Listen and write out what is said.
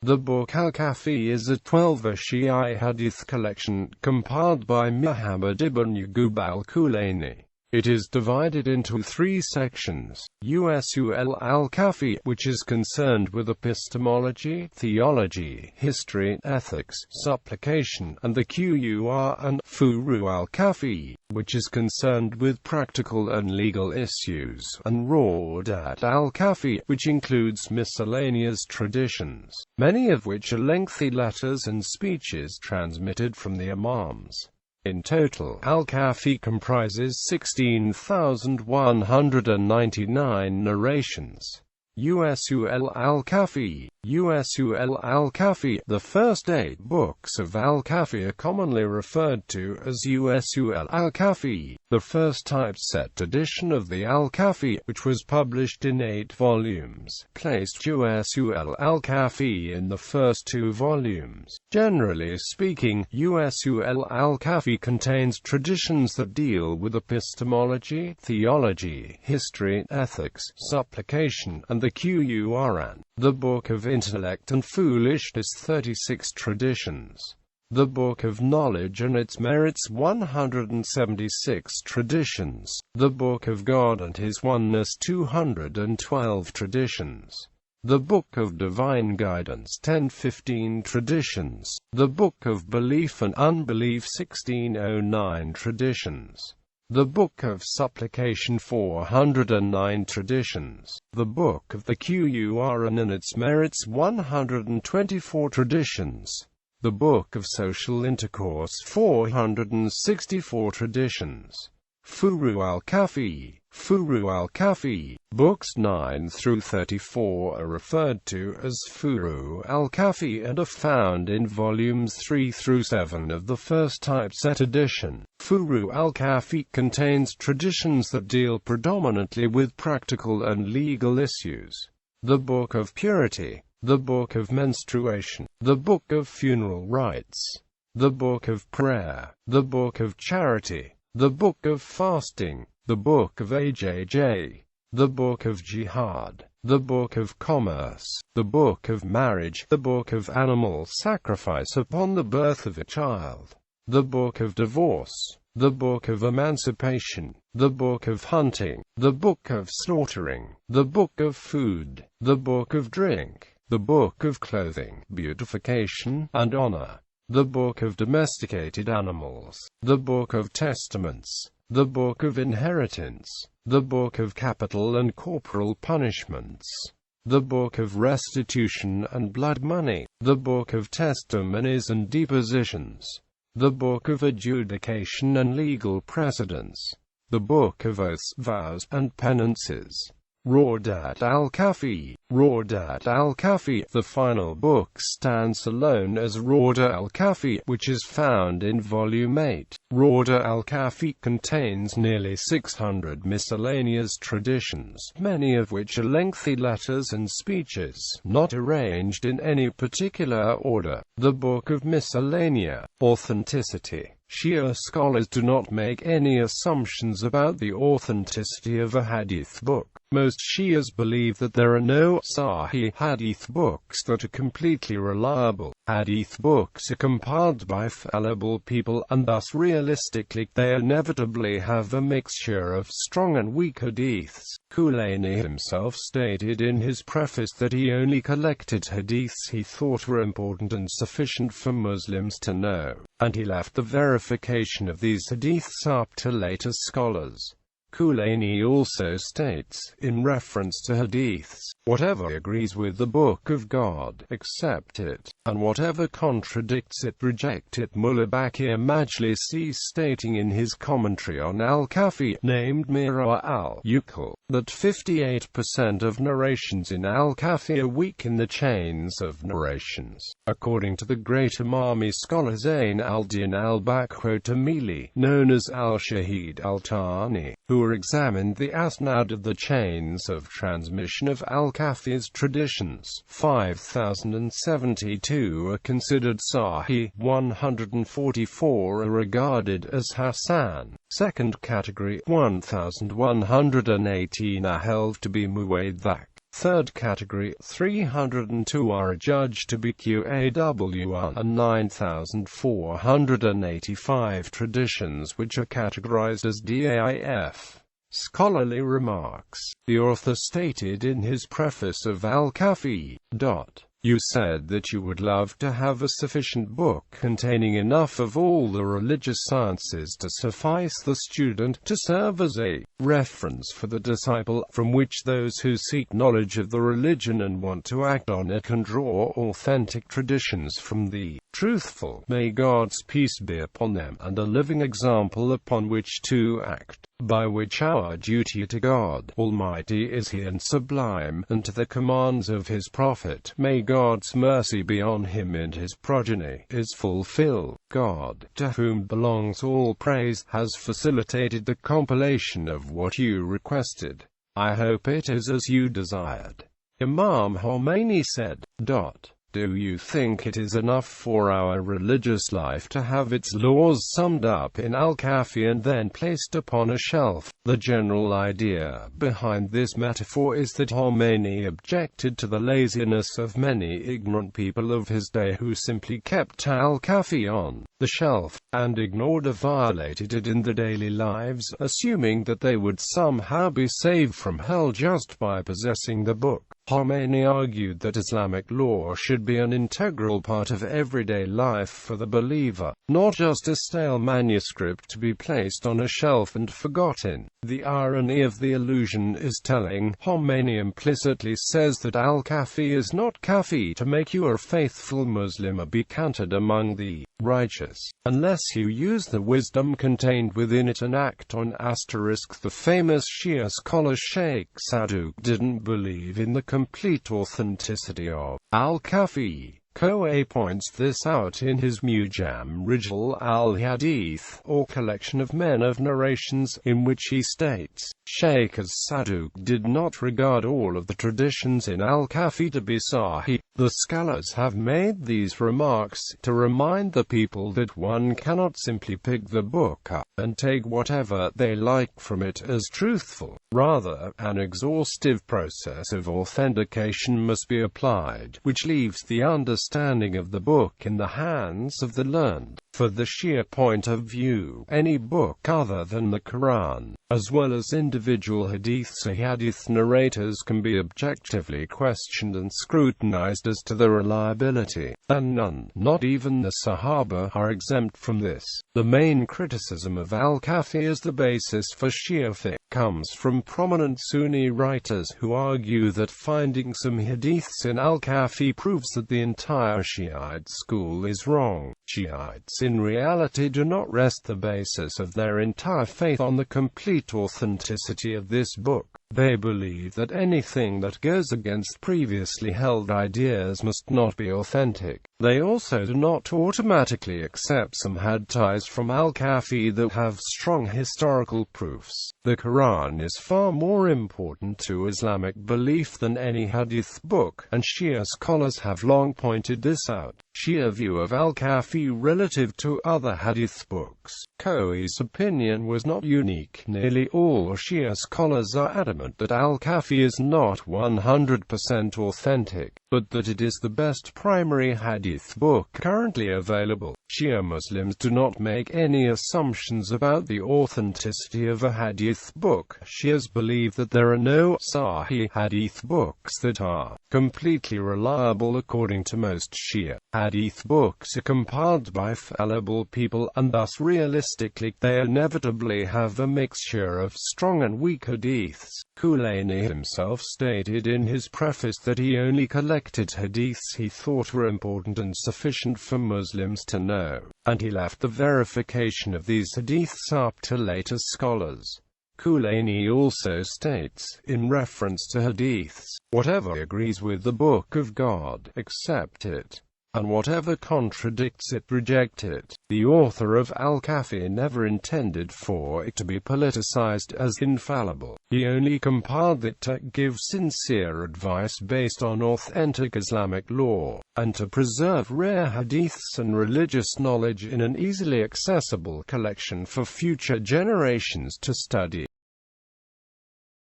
The book al-Kafi is a Twelver Shīʿī ḥadīth collection, compiled by Muhammad ibn Ya al-Kulaynī. It is divided into three sections: Usūl al-Kafi, which is concerned with epistemology, theology, history, ethics, supplication, and the Qur'an, and Furūʿ al-Kāfī, which is concerned with practical and legal issues, and Rawdat al-Kafi, which includes miscellaneous traditions, many of which are lengthy letters and speeches transmitted from the Imams. In total, al-Kafi comprises 16,199 narrations. Usūl al-Kafi. Usūl al-Kafi. The first 8 books of al-Kafi are commonly referred to as Usūl al-Kafi. The first typeset edition of the al-Kafi, which was published in 8 volumes, placed Usūl al-Kafi in the first 2 volumes. Generally speaking, Usūl al-Kafi contains traditions that deal with epistemology, theology, history, ethics, supplication, and the Qur'an. The Book of Intellect and Foolishness 36 traditions. The Book of Knowledge and its Merits 176 traditions. The Book of God and His Oneness 212 traditions. The Book of Divine Guidance 1015 traditions. The Book of Belief and Unbelief 1609 traditions. The Book of Supplication 409 traditions. The Book of the Qur'an and its Merits 124 traditions. The Book of Social Intercourse 464 traditions. Furūʿ al-Kāfī. Furūʿ al-Kāfī. Books 9 through 34 are referred to as Furūʿ al-Kāfī and are found in volumes 3 through 7 of the first typeset edition. Furūʿ al-Kāfī contains traditions that deal predominantly with practical and legal issues. The Book of Purity. The Book of Menstruation. The Book of Funeral Rites. The Book of Prayer. The Book of Charity. The Book of Fasting. The Book of Ajj. The Book of Jihad. The Book of Commerce. The Book of Marriage. The Book of Animal Sacrifice upon the birth of a child. The Book of Divorce. The Book of Emancipation. The Book of Hunting. The Book of Slaughtering. The Book of Food. The Book of Drink. The Book of Clothing, Beautification, and Honor. The Book of Domesticated Animals. The Book of Testaments. The Book of Inheritance. The Book of Capital and Corporal Punishments. The Book of Restitution and Blood Money. The Book of Testimonies and Depositions. The Book of Adjudication and Legal Precedents. The Book of Oaths, Vows, and Penances. Rawdat al-Kafi. Rawdat al-Kafi. The final book stands alone as Rawdat al-Kafi, which is found in Volume 8. Rawdat al-Kafi contains nearly 600 miscellaneous traditions, many of which are lengthy letters and speeches, not arranged in any particular order. The Book of Miscellaneous. Authenticity. Shia scholars do not make any assumptions about the authenticity of a hadith book. Most Shias believe that there are no Sahih hadith books that are completely reliable. Hadith books are compiled by fallible people, and thus realistically, they inevitably have a mixture of strong and weak hadiths. Kulaynī himself stated in his preface that he only collected hadiths he thought were important and sufficient for Muslims to know, and he left the verification of these hadiths up to later scholars. Kulaynī also states, in reference to hadiths, whatever agrees with the Book of God, accept it, and whatever contradicts it, reject it. Mullah Bakir Majlisi stating in his commentary on al-Kafi, named Mirā al-Uqul, that 58% of narrations in al-Kafi are weak in the chains of narrations. According to the great Imami scholar Zayn al-Din al-Tamili, known as al-Shahid al-Tani, who examined the asnad of the chains of transmission of al-Kafi's traditions, 5,072 are considered Sahih, 144 are regarded as Hasan. Second category, 1,118 are held to be muwaddaq. Third category, 302 are adjudged to be Qaw and 9,485 traditions which are categorized as daif. Scholarly remarks. The author stated in his preface of al-Kafi, "You said that you would love to have a sufficient book containing enough of all the religious sciences to suffice the student, to serve as a reference for the disciple, from which those who seek knowledge of the religion and want to act on it can draw authentic traditions from the truthful, may God's peace be upon them, and a living example upon which to act, by which our duty to God Almighty is He and sublime, and to the commands of His Prophet, may God's mercy be on him and his progeny, is fulfilled. God, to whom belongs all praise, has facilitated the compilation of what you requested. I hope it is as you desired." Imam Khomeini said, "Do you think it is enough for our religious life to have its laws summed up in al-Kafi and then placed upon a shelf?" The general idea behind this metaphor is that Khomeini objected to the laziness of many ignorant people of his day who simply kept al-Kafi on the shelf, and ignored or violated it in their daily lives, assuming that they would somehow be saved from hell just by possessing the book. Khomeini argued that Islamic law should be an integral part of everyday life for the believer, not just a stale manuscript to be placed on a shelf and forgotten. The irony of the allusion is telling. Khomeini implicitly says that al-Kafi is not kafi to make you a faithful Muslim or be counted among the righteous, unless you use the wisdom contained within it and act on *. The famous Shia scholar Sheikh Saduq didn't believe in the complete authenticity of al-Kafi. Koh points this out in his Mujam Rijal al-Hadith, or collection of men of narrations, in which he states, Sheikh Saduq did not regard all of the traditions in al-Kafi to be sahih. The scholars have made these remarks to remind the people that one cannot simply pick the book up and take whatever they like from it as truthful. Rather, an exhaustive process of authentication must be applied, which leaves the understanding of the book in the hands of the learned. For the Shia point of view, any book other than the Qur'ān, as well as individual hadiths or hadith narrators, can be objectively questioned and scrutinized as to their reliability, and none, not even the Sahaba, are exempt from this. The main criticism of al-Kafi as the basis for Shia fiqh comes from prominent Sunni writers who argue that finding some hadiths in al-Kafi proves that the entire Shiite school is wrong. Shiites in reality do not rest the basis of their entire faith on the complete authenticity of this book. They believe that anything that goes against previously held ideas must not be authentic. They also do not automatically accept some hadiths from al-Kafi that have strong historical proofs. The Quran is far more important to Islamic belief than any hadith book, and Shia scholars have long pointed this out. Shia view of al-Kafi relative to other hadith books. Kohi's opinion was not unique. Nearly all Shia scholars are adamant that al-Kafi is not 100% authentic, but that it is the best primary hadith book currently available. Shia Muslims do not make any assumptions about the authenticity of a hadith book. Shias believe that there are no sahih hadith books that are completely reliable according to most Shia. Hadith books are compiled by fallible people, and thus realistically, they inevitably have a mixture of strong and weak hadiths. Kulaynī himself stated in his preface that he only collected hadiths he thought were important and sufficient for Muslims to know, and he left the verification of these hadiths up to later scholars. Kulaynī also states, in reference to hadiths, whatever agrees with the Book of God, accept it, and whatever contradicts it, reject it. The author of al-Kafi never intended for it to be politicized as infallible. He only compiled it to give sincere advice based on authentic Islamic law, and to preserve rare hadiths and religious knowledge in an easily accessible collection for future generations to study.